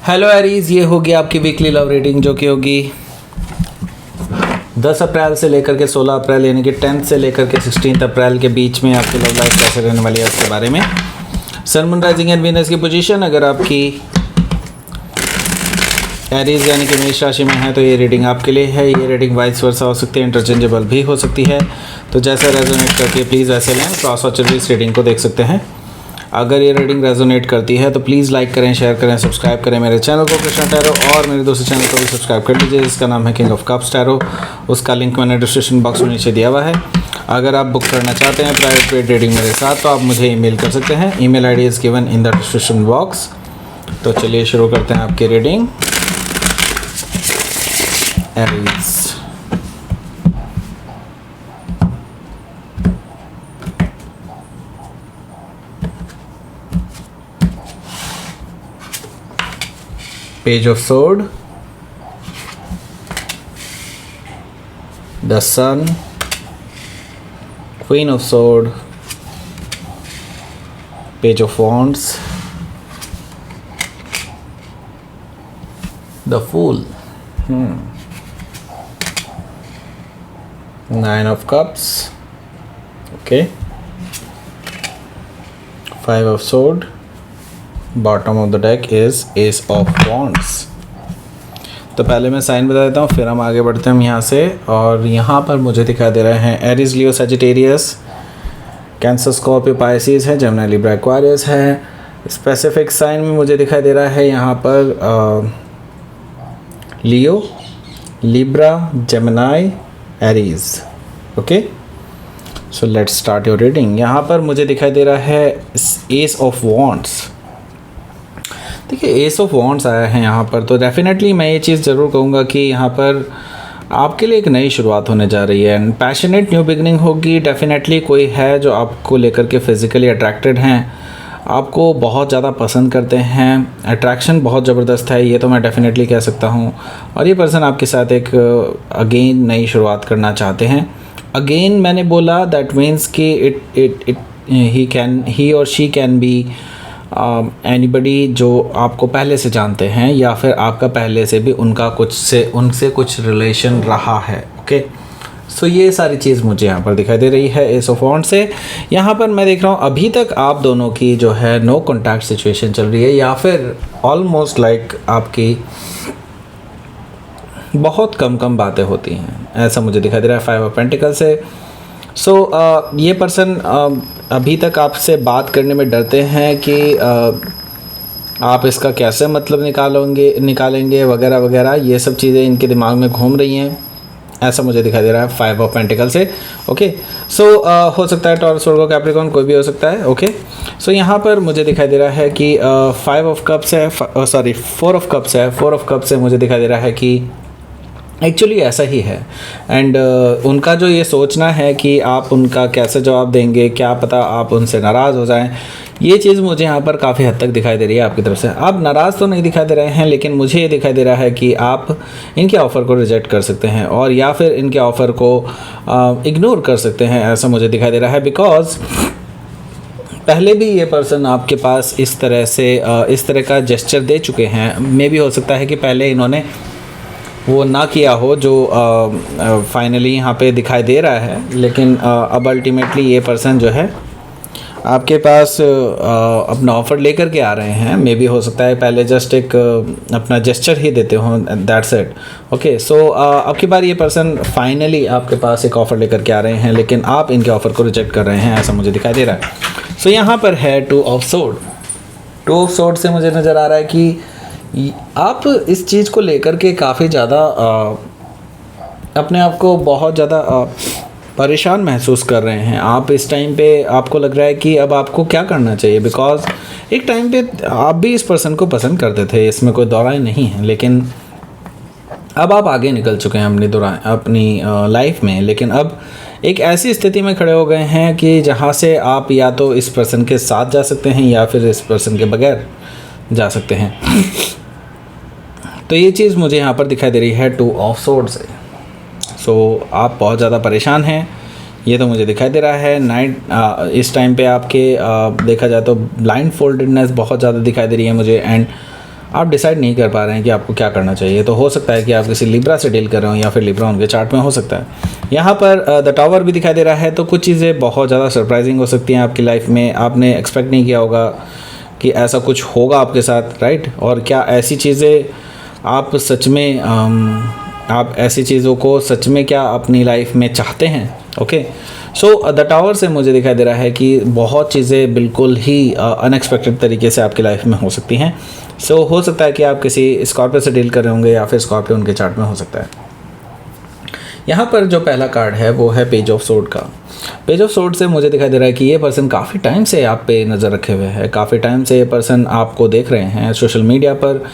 Hello Aries, ये होगी आपकी वीकली लव रीडिंग जो कि होगी 10 अप्रैल से लेकर के 16 अप्रैल यानी कि 10th से लेकर के 16 अप्रैल के बीच में आपकी लव लाइफ कैसे रहने वाली है उसके बारे में। सन, मून, राइजिंग एंड वीनस की पोजीशन अगर आपकी एरीज यानी कि मेष राशि में है तो ये रीडिंग आपके लिए है। ये रीडिंग वाइस वर्सा हो सकती है, इंटरचेंजेबल भी हो सकती है, तो जैसा रेजोनेट करती है प्लीज़ वैसे लें। क्रॉस वॉचर भी इस रीडिंग को देख सकते हैं। अगर ये रीडिंग रेजोनेट करती है तो प्लीज़ लाइक करें, शेयर करें, सब्सक्राइब करें मेरे चैनल को कृष्णा टैरो, और मेरे दूसरे चैनल को भी सब्सक्राइब कर लीजिए जिसका नाम है किंग ऑफ कप्स टैरो। उसका लिंक मैंने डिस्क्रिप्शन बॉक्स में नीचे दिया हुआ है। अगर आप बुक करना चाहते हैं प्राइवेट पेड रीडिंग मेरे साथ तो आप मुझे ईमेल कर सकते हैं। Email ID is given in the description box. तो चलिए शुरू करते हैं आपकी reading. Aries, Page of Sword, the Sun, Queen of Sword, Page of Wands, the Fool, Nine of Cups, okay, Five of Sword. Bottom of the deck is S of wands. तो पहले मैं sign बता देता हूँ फिर हम आगे बढ़ते हैं यहाँ से। और यहाँ पर मुझे दिखाई दे रहे हैं Aries, Leo, Sagittarius, Cancer, Scorpio, Pisces है, जेमिनी, लिब्रा, एक्वारियस है। स्पेसिफिक साइन में मुझे दिखाई दे रहा है यहाँ पर Leo, Libra, Gemini, Aries. Okay, so let's start your reading. यहाँ पर मुझे दिखाई दे रहा है एस ऑफ वॉन्ड्स। देखिए, एस ऑफ वॉन्ड्स आया है यहाँ पर, तो डेफिनेटली मैं ये चीज़ ज़रूर कहूँगा कि यहाँ पर आपके लिए एक नई शुरुआत होने जा रही है एंड पैशनेट न्यू बिगनिंग होगी। डेफिनेटली कोई है जो आपको लेकर के फिज़िकली अट्रैक्टेड हैं, आपको बहुत ज़्यादा पसंद करते हैं, अट्रैक्शन बहुत ज़बरदस्त है, ये तो मैं डेफिनेटली कह सकता हूँ। और ये पर्सन आपके साथ एक अगेन नई शुरुआत करना चाहते हैं। अगेन मैंने बोला दैट मीन्स कि ही और शी कैन बी एनीबडी जो आपको पहले से जानते हैं या फिर आपका पहले से भी उनसे कुछ रिलेशन रहा है। ओके, सो ये सारी चीज़ मुझे यहाँ पर दिखाई दे रही है एस ऑफ वॉन्ड्स से। यहाँ पर मैं देख रहा हूँ अभी तक आप दोनों की जो है नो कॉन्टैक्ट सिचुएशन चल रही है या फिर ऑलमोस्ट लाइक आपकी बहुत कम बातें होती हैं, ऐसा मुझे दिखाई दे रहा है फाइव ऑफ पेंटिकल से। सो ये पर्सन अभी तक आपसे बात करने में डरते हैं कि आप इसका कैसे मतलब निकालेंगे वगैरह वगैरह, ये सब चीज़ें इनके दिमाग में घूम रही हैं, ऐसा मुझे दिखाई दे रहा है फाइव ऑफ पेंटिकल से। ओके, सो हो सकता है टॉरस, वर्गो, कैप्रिकॉर्न, कोई भी हो सकता है। ओके, सो यहाँ पर मुझे दिखाई दे रहा है कि फाइव ऑफ कप्स है, सॉरी फोर ऑफ कप्स है। फोर ऑफ कप्स से मुझे दिखाई दे रहा है कि एक्चुअली ऐसा ही है एंड उनका जो ये सोचना है कि आप उनका कैसे जवाब देंगे, क्या पता आप उनसे नाराज़ हो जाएं, ये चीज़ मुझे यहाँ पर काफ़ी हद तक दिखाई दे रही है आपकी तरफ से। आप नाराज़ तो नहीं दिखाई दे रहे हैं, लेकिन मुझे ये दिखाई दे रहा है कि आप इनके ऑफ़र को रिजेक्ट कर सकते हैं और या फिर इनके ऑफ़र को इग्नोर कर सकते हैं, ऐसा मुझे दिखाई दे रहा है। बिकॉज़ पहले भी ये पर्सन आपके पास इस तरह का जेस्चर दे चुके हैं। मे भी हो सकता है कि पहले इन्होंने वो ना किया हो जो फाइनली यहाँ पे दिखाई दे रहा है, लेकिन अब अल्टीमेटली ये पर्सन जो है आपके पास अपना ऑफ़र लेकर के आ रहे हैं। मे भी हो सकता है पहले जस्ट एक अपना जेस्चर ही देते हों, दैट्स इट। ओके, सो अब की बार ये पर्सन फाइनली आपके पास एक ऑफ़र लेकर के आ रहे हैं, लेकिन आप इनके ऑफ़र को रिजेक्ट कर रहे हैं, ऐसा मुझे दिखाई दे रहा है। सो यहाँ पर है two of sword. Two of sword से मुझे नज़र आ रहा है कि आप इस चीज़ को लेकर के काफ़ी ज़्यादा अपने आप को बहुत ज़्यादा परेशान महसूस कर रहे हैं। आप इस टाइम पे आपको लग रहा है कि अब आपको क्या करना चाहिए, बिकॉज़ एक टाइम पे आप भी इस पर्सन को पसंद करते थे, इसमें कोई दौरान नहीं है, लेकिन अब आप आगे निकल चुके हैं अपनी लाइफ में। लेकिन अब एक ऐसी स्थिति में खड़े हो गए हैं कि जहाँ से आप या तो इस पर्सन के साथ जा सकते हैं या फिर इस पर्सन के बगैर जा सकते हैं। तो ये चीज़ मुझे यहाँ पर दिखाई दे रही है टू ऑफ सोर्ड से। सो आप बहुत ज़्यादा परेशान हैं, ये तो मुझे दिखाई दे रहा है। नाइट इस टाइम पे आपके देखा जाए तो ब्लाइंड फोल्डेडनेस बहुत ज़्यादा दिखाई दे रही है मुझे, एंड आप डिसाइड नहीं कर पा रहे हैं कि आपको क्या करना चाहिए। तो हो सकता है कि आप किसी लिब्रा से डील कर रहे हो या फिर लिब्रा उनके चार्ट में हो सकता है। यहाँ पर द टावर भी दिखाई दे रहा है, तो कुछ चीज़ें बहुत ज़्यादा सरप्राइजिंग हो सकती हैं आपकी लाइफ में। आपने एक्सपेक्ट नहीं किया होगा कि ऐसा कुछ होगा आपके साथ, राइट। और क्या ऐसी चीज़ें आप सच में आप ऐसी चीज़ों को सच में क्या अपनी लाइफ में चाहते हैं? ओके, सो द टावर से मुझे दिखाई दे रहा है कि बहुत चीज़ें बिल्कुल ही अनएक्सपेक्टेड तरीके से आपकी लाइफ में हो सकती हैं। सो हो सकता है कि आप किसी स्कॉर्पियो से डील कर रहे होंगे या फिर स्कॉर्पियो उनके चार्ट में हो सकता है। यहाँ पर जो पहला कार्ड है वो है पेज ऑफ सोर्ड का। पेज ऑफ सोर्ड से मुझे दिखाई दे रहा है कि ये पर्सन काफ़ी टाइम से आप पे नज़र रखे हुए है, काफ़ी टाइम से ये पर्सन आपको देख रहे हैं सोशल मीडिया पर।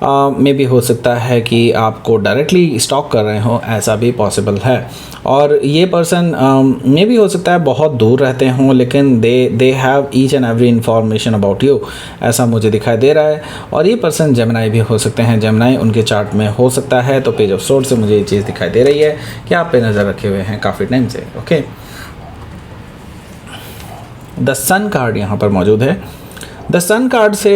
में भी हो सकता है कि आपको डायरेक्टली स्टॉक कर रहे हो, ऐसा भी पॉसिबल है। और ये पर्सन में भी हो सकता है बहुत दूर रहते हों, लेकिन they have each and every information about you, ऐसा मुझे दिखाई दे रहा है। और ये पर्सन जेमिनी भी हो सकते हैं, जेमिनी उनके चार्ट में हो सकता है। तो पेज ऑफ सोर्ड से मुझे ये चीज़ दिखाई दे रही है कि आप पे नज़र रखे हुए हैं काफ़ी टाइम से। ओके, द सन कार्ड यहाँ पर मौजूद है। द सन कार्ड से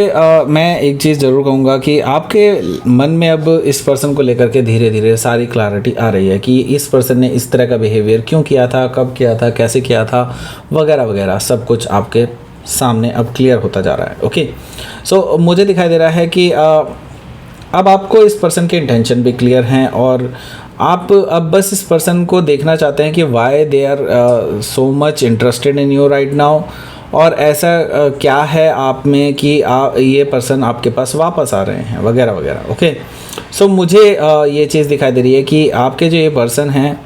मैं एक चीज़ ज़रूर कहूँगा कि आपके मन में अब इस पर्सन को लेकर के धीरे धीरे सारी क्लैरिटी आ रही है कि इस पर्सन ने इस तरह का बिहेवियर क्यों किया था, कब किया था, कैसे किया था, वगैरह वगैरह सब कुछ आपके सामने अब क्लियर होता जा रहा है। ओके, सो मुझे दिखाई दे रहा है कि अब आपको इस पर्सन के इंटेंशन भी क्लियर हैं और आप अब बस इस पर्सन को देखना चाहते हैं कि why they are so much interested in you right now, और ऐसा क्या है आप में कि ये पर्सन आपके पास वापस आ रहे हैं, वगैरह वगैरह। ओके, सो मुझे ये चीज़ दिखाई दे रही है कि आपके जो ये पर्सन हैं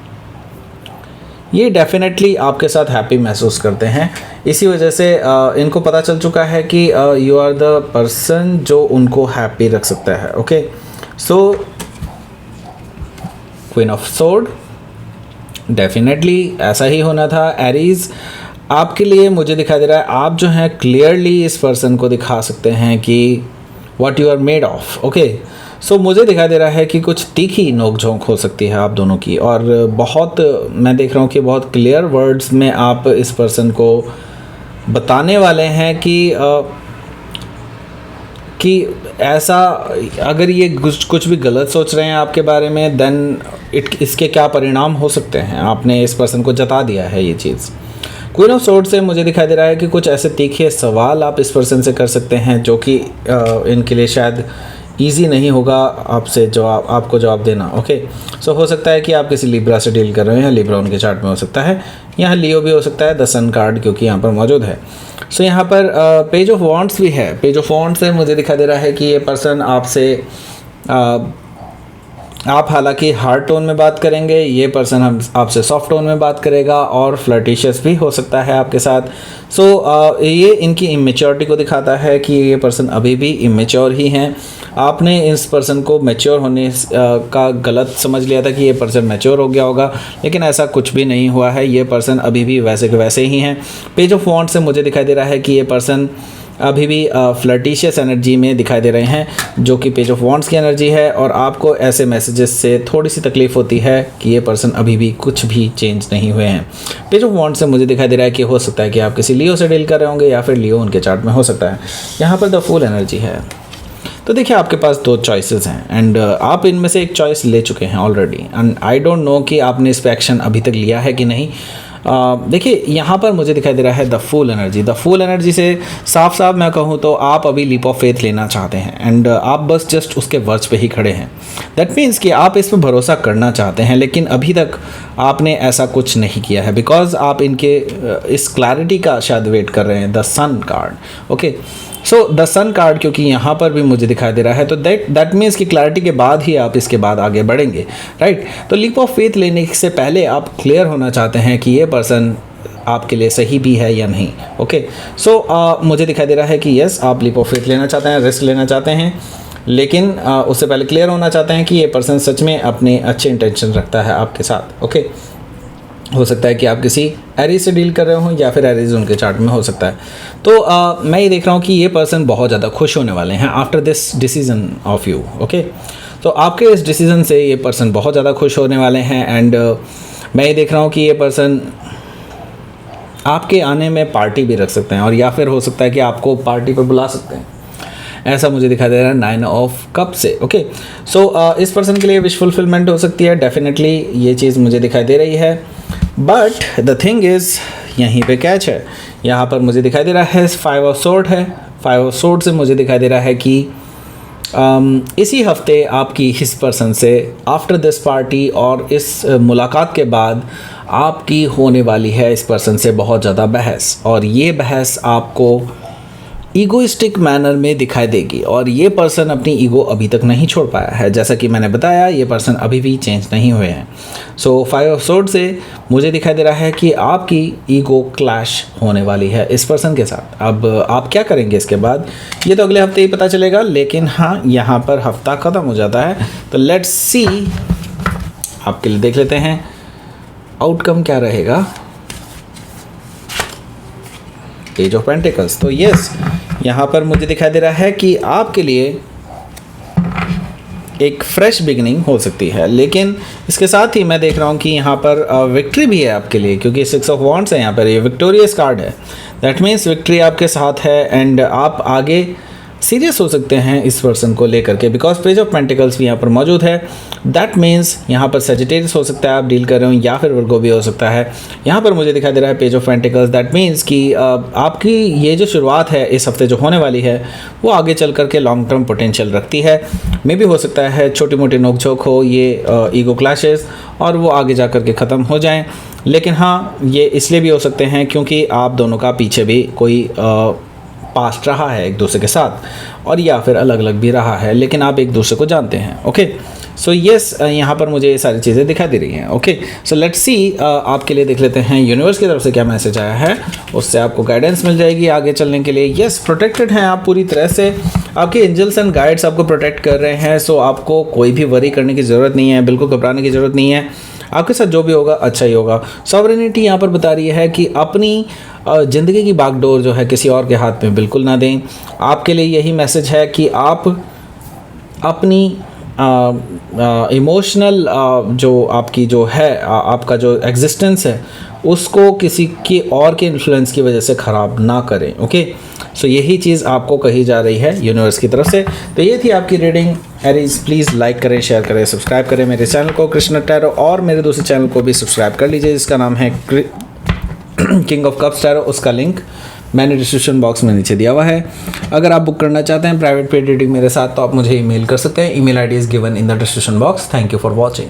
ये डेफिनेटली आपके साथ हैप्पी महसूस करते हैं। इसी वजह से इनको पता चल चुका है कि यू आर द पर्सन जो उनको हैप्पी रख सकता है। Okay, so queen of sword, definitely ऐसा ही होना था। एरीज, आपके लिए मुझे दिखाई दे रहा है आप जो हैं क्लियरली इस पर्सन को दिखा सकते हैं कि what you are made of. Okay, so मुझे दिखाई दे रहा है कि कुछ तीखी नोक-झोंक हो सकती है आप दोनों की, और बहुत मैं देख रहा हूँ कि बहुत क्लियर वर्ड्स में आप इस पर्सन को बताने वाले हैं कि ऐसा अगर ये कुछ भी गलत सोच रहे हैं आपके बारे में, देन इसके क्या परिणाम हो सकते हैं। आपने इस पर्सन को जता दिया है ये चीज़। क्वीन ऑफ सोर्ड से मुझे दिखाई दे रहा है कि कुछ ऐसे तीखे सवाल आप इस पर्सन से कर सकते हैं जो कि इनके लिए शायद ईजी नहीं होगा आपको जवाब देना। ओके, सो हो सकता है कि आप किसी लिब्रा से डील कर रहे हैं, लिब्रा उनके चार्ट में हो सकता है, यहाँ लियो भी हो सकता है, द सन कार्ड क्योंकि यहाँ पर मौजूद है। सो यहाँ पर पेज ऑफ वॉन्ड्स भी है। पेज ऑफ वॉन्ड्स से मुझे दिखाई दे रहा है कि ये पर्सन आपसे आप हालांकि हार्ड टोन में बात करेंगे, ये पर्सन हम आपसे सॉफ्ट टोन में बात करेगा और फ्लर्टिशियस भी हो सकता है आपके साथ। सो ये इनकी इमेच्योरिटी को दिखाता है कि ये पर्सन अभी भी इमेच्योर ही हैं। आपने इस पर्सन को मैच्योर होने का गलत समझ लिया था कि ये पर्सन मैच्योर हो गया होगा, लेकिन ऐसा कुछ भी नहीं हुआ है। ये पर्सन अभी भी वैसे के वैसे ही हैं। पेज ऑफ वॉन्ड्स से मुझे दिखाई दे रहा है कि ये पर्सन अभी भी फ्लर्टिशियस एनर्जी में दिखाई दे रहे हैं, जो कि पेज ऑफ वॉन्ड्स की एनर्जी है। और आपको ऐसे मैसेजेस से थोड़ी सी तकलीफ होती है कि ये पर्सन अभी भी कुछ भी चेंज नहीं हुए हैं। पेज ऑफ वॉन्ड्स से मुझे दिखाई दे रहा है कि हो सकता है कि आप किसी लियो से डील कर रहे होंगे या फिर लियो उनके चार्ट में हो सकता है। यहाँ पर द फूल एनर्जी है। तो देखिए आपके पास दो चॉइसेस हैं एंड आप इनमें से एक चॉइस ले चुके हैं already, and I don't know कि आपने इस पर एक्शन अभी तक लिया है कि नहीं। देखिए यहाँ पर मुझे दिखाई दे रहा है the full energy. The full energy से साफ साफ मैं कहूँ तो आप अभी लीप ऑफ फेथ लेना चाहते हैं एंड आप बस जस्ट उसके वर्ड्स पे ही खड़े हैं। दैट मीन्स कि आप इस पर भरोसा करना चाहते हैं, लेकिन अभी तक आपने ऐसा कुछ नहीं किया है बिकॉज आप इनके इस क्लैरिटी का शायद वेट कर रहे हैं। The sun card, okay, so the sun card क्योंकि यहाँ पर भी मुझे दिखाई दे रहा है, तो दैट मीन्स कि क्लैरिटी के बाद ही आप इसके बाद आगे बढ़ेंगे, राइट। तो लीप ऑफ फेथ लेने से पहले आप क्लियर होना चाहते हैं कि ये पर्सन आपके लिए सही भी है या नहीं। ओके, सो मुझे दिखाई दे रहा है कि यस, आप लीप ऑफ फेथ लेना चाहते हैं, रिस्क लेना चाहते हैं, लेकिन उससे पहले क्लियर होना चाहते हैं कि ये पर्सन सच में अपने अच्छे इंटेंशन रखता है आपके साथ। ओके, हो सकता है कि आप किसी एरीज से डील कर रहे हो या फिर एरीज उनके चार्ट में हो सकता है। तो मैं ये देख रहा हूँ कि ये पर्सन बहुत ज़्यादा खुश होने वाले हैं after this decision of you. Okay, तो आपके इस डिसीजन से ये पर्सन बहुत ज़्यादा खुश होने वाले हैं एंड मैं ये देख रहा हूँ कि ये पर्सन आपके आने में पार्टी भी रख सकते हैं और या फिर हो सकता है कि आपको पार्टी पर बुला सकते हैं। ऐसा मुझे दिखाई दे रहा है 9 ऑफ कप से। ओके, सो इस पर्सन के लिए विश फुलफिलमेंट हो सकती है, डेफिनेटली ये चीज़ मुझे दिखाई दे रही है। बट द थिंग इज़, यहीं पे कैच है। यहाँ पर मुझे दिखाई दे रहा है 5 ऑफ सोर्ड है। 5 ऑफ सोर्ड से मुझे दिखाई दे रहा है कि इसी हफ्ते आपकी इस पर्सन से आफ्टर दिस पार्टी और इस मुलाकात के बाद आपकी होने वाली है इस पर्सन से बहुत ज़्यादा बहस, और ये बहस आपको ईगोइस्टिक मैनर में दिखाई देगी। और ये पर्सन अपनी ईगो अभी तक नहीं छोड़ पाया है, जैसा कि मैंने बताया ये पर्सन अभी भी चेंज नहीं हुए हैं। सो 5 ऑफ सोर्ड से मुझे दिखाई दे रहा है कि आपकी ईगो क्लैश होने वाली है इस पर्सन के साथ। अब आप क्या करेंगे इसके बाद, ये तो अगले हफ्ते ही पता चलेगा, लेकिन हाँ यहाँ पर हफ्ता ख़त्म हो जाता है। तो लेट्स सी, आपके लिए देख लेते हैं आउटकम क्या रहेगा। Page of pentacles. तो यस, यहाँ पर मुझे दिखाई दे रहा है कि आपके लिए एक फ्रेश बिगिनिंग हो सकती है, लेकिन इसके साथ ही मैं देख रहा हूँ कि यहाँ पर विक्ट्री भी है आपके लिए, क्योंकि 6 ऑफ वॉन्ड्स है यहाँ पर, ये विक्टोरियस कार्ड है। दैट मीन्स विक्ट्री आपके साथ है एंड आप आगे सीरियस हो सकते हैं इस पर्सन को लेकर के, बिकॉज पेज ऑफ पेंटिकल्स भी यहाँ पर मौजूद है। दैट मीन्स यहाँ पर सेजिटेरियस हो सकता है आप डील कर रहे हो, या फिर वर्गो भी हो सकता है। यहाँ पर मुझे दिखाई दे रहा है page of pentacles. That means कि आपकी ये जो शुरुआत है इस हफ्ते जो होने वाली है वो आगे चल करके लॉन्ग टर्म पोटेंशियल रखती है। मे भी हो सकता है छोटी मोटी नोक झोंक हो, ये ईगो क्लैशेस, और वो आगे जा कर के ख़त्म हो जाएँ। लेकिन हाँ, ये इसलिए भी हो सकते हैं क्योंकि आप दोनों का पीछे भी कोई पास्ट रहा है एक दूसरे के साथ, और या फिर अलग अलग भी रहा है, लेकिन आप एक दूसरे को जानते हैं। ओके, सो यस, यहाँ पर मुझे ये सारी चीज़ें दिखाई दे रही हैं। ओके, सो लेट्स सी, आपके लिए देख लेते हैं यूनिवर्स की तरफ से क्या मैसेज आया है, उससे आपको गाइडेंस मिल जाएगी आगे चलने के लिए। यस, प्रोटेक्टेड हैं आप पूरी तरह से, आपके एंजल्स एंड गाइड्स आपको प्रोटेक्ट कर रहे हैं। सो आपको कोई भी वरी करने की ज़रूरत नहीं है, बिल्कुल घबराने की ज़रूरत नहीं है। आपके साथ जो भी होगा अच्छा ही होगा। सॉवरेनिटी यहाँ पर बता रही है कि अपनी ज़िंदगी की बागडोर जो है किसी और के हाथ में बिल्कुल ना दें। आपके लिए यही मैसेज है कि आप अपनी इमोशनल जो आपकी जो है आपका जो एग्जिस्टेंस है उसको किसी के और के इन्फ्लुएंस की वजह से ख़राब ना करें। ओके, सो यही चीज़ आपको कही जा रही है यूनिवर्स की तरफ से। तो ये थी आपकी रीडिंग। एरीज, प्लीज़ लाइक करें, शेयर करें, सब्सक्राइब करें मेरे चैनल को कृष्णा टैरो, और मेरे दूसरे चैनल को भी सब्सक्राइब कर लीजिए जिसका नाम है किंग ऑफ कप्स टैरो। उसका लिंक मैंने डिस्क्रिप्शन बॉक्स में नीचे दिया हुआ है। अगर आप बुक करना चाहते हैं प्राइवेट पेड रीडिंग मेरे साथ तो आप मुझे ईमेल कर सकते हैं। Email ID is given in the description box. Thank you for watching.